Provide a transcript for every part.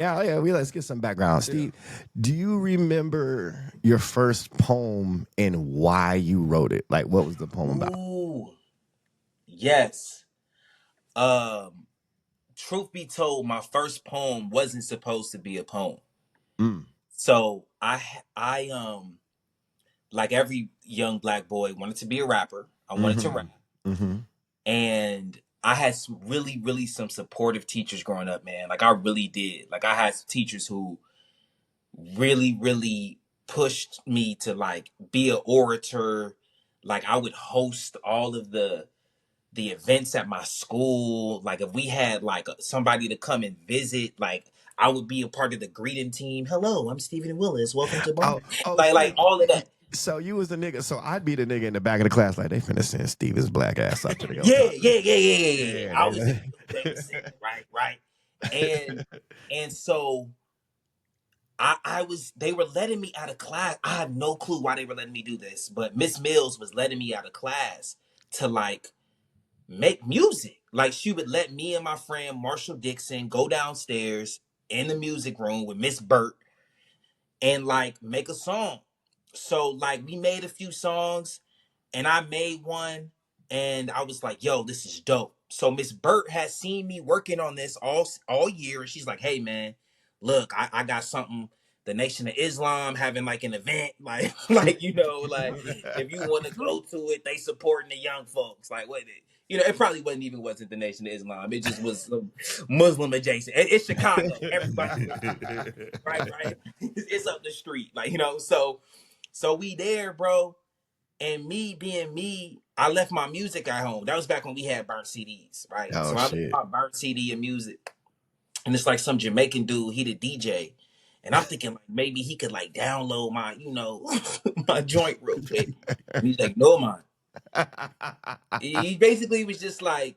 Yeah, yeah. Let's get some background. Steve, do you remember your first poem and why you wrote it? Like, what was the poem about? Ooh, yes. Um, Truth be told, my first poem wasn't supposed to be a poem. Mm. So I like every young black boy wanted to be a rapper. I wanted to Mm-hmm. rap, Mm-hmm. and I had some really some supportive teachers growing up, man. Like I really did. Like I had some teachers who really pushed me to like be an orator. Like I would host all of the events at my school. Like if we had like somebody to come and visit, like I would be a part of the greeting team. Hello, I'm Stephen Willis. Welcome to Oh, Barnum. oh, Like all of that. so you was the nigga. So I'd be the nigga in the back of the class, like they finna send Steven's black ass up to the go Yeah, talk. yeah. Yeah, I was the they. nigga who they would send, right. And and so I was they were letting me out of class. I have no clue why they were letting me do this, but Miss Mills was letting me out of class to like make music. Like she would let me and my friend Marshall Dixon go downstairs in the music room with Miss Burt and like make a song. So like we made a few songs and I made one and I was like, yo, this is dope. So Miss Burt had seen me working on this all year and she's like, hey man, look, I got something. The Nation of Islam having like an event, like like like if you want to go to it, they supporting the young folks. Like what it probably wasn't the Nation of Islam. It just was some Muslim adjacent. It's Chicago. Everybody knows Chicago. Right. It's up the street. Like, so we there, bro. And me being me, I left my music at home. That was back when we had burnt CDs, right? Oh So I left shit. my burnt CD and music. And it's like some Jamaican dude, he the DJ. And I'm thinking like maybe he could like download my, my joint real quick. And he's like, no man. He basically was just like,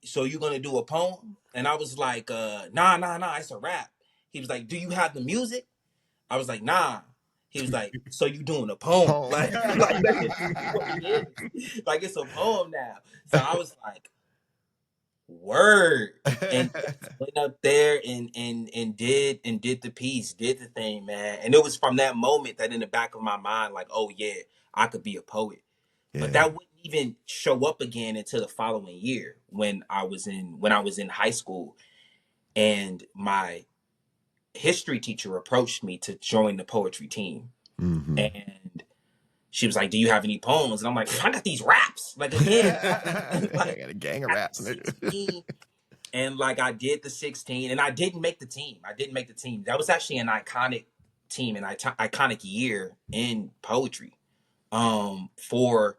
so you gonna do a poem? And I was like, nah, it's a rap. He was like, do you have the music? I was like, nah. He was like, so you doing a poem? Poem. Like that's just what it is. Like it's a poem now. So I was like, word. And went up there and did the piece, did the thing, man. And it was from that moment that in the back of my mind, like, oh yeah, I could be a poet. But Yeah. that wouldn't even show up again until the following year when I was in high school and my history teacher approached me to join the poetry team. Mm-hmm. And she was like, do you have any poems? And I'm like, I got these raps. Like again, I like got a gang of at raps, nigga. 16. And like I did the 16 and I didn't make the team. That was actually an iconic team, an iconic year in poetry. For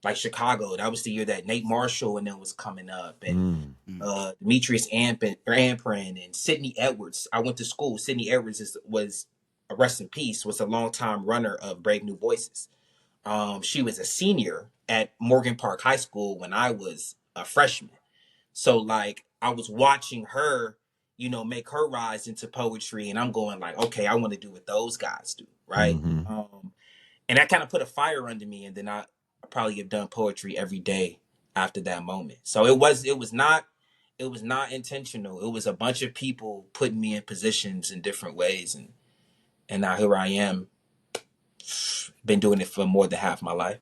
like Chicago. That was the year that Nate Marshall and them was coming up and Mm. Demetrius Amprin and Sidney Edwards. I went to school. Sidney Edwards was a rest in peace, was a longtime runner of Brave New Voices. She was a senior at Morgan Park High School when I was a freshman. So like I was watching her, make her rise into poetry, and I'm going like, okay, I want to do what those guys do, right? Mm-hmm. And that kind of put a fire under me, and then I probably have done poetry every day after that moment. So it was not intentional. It was a bunch of people putting me in positions in different ways, and now here I am, been doing it for more than half my life.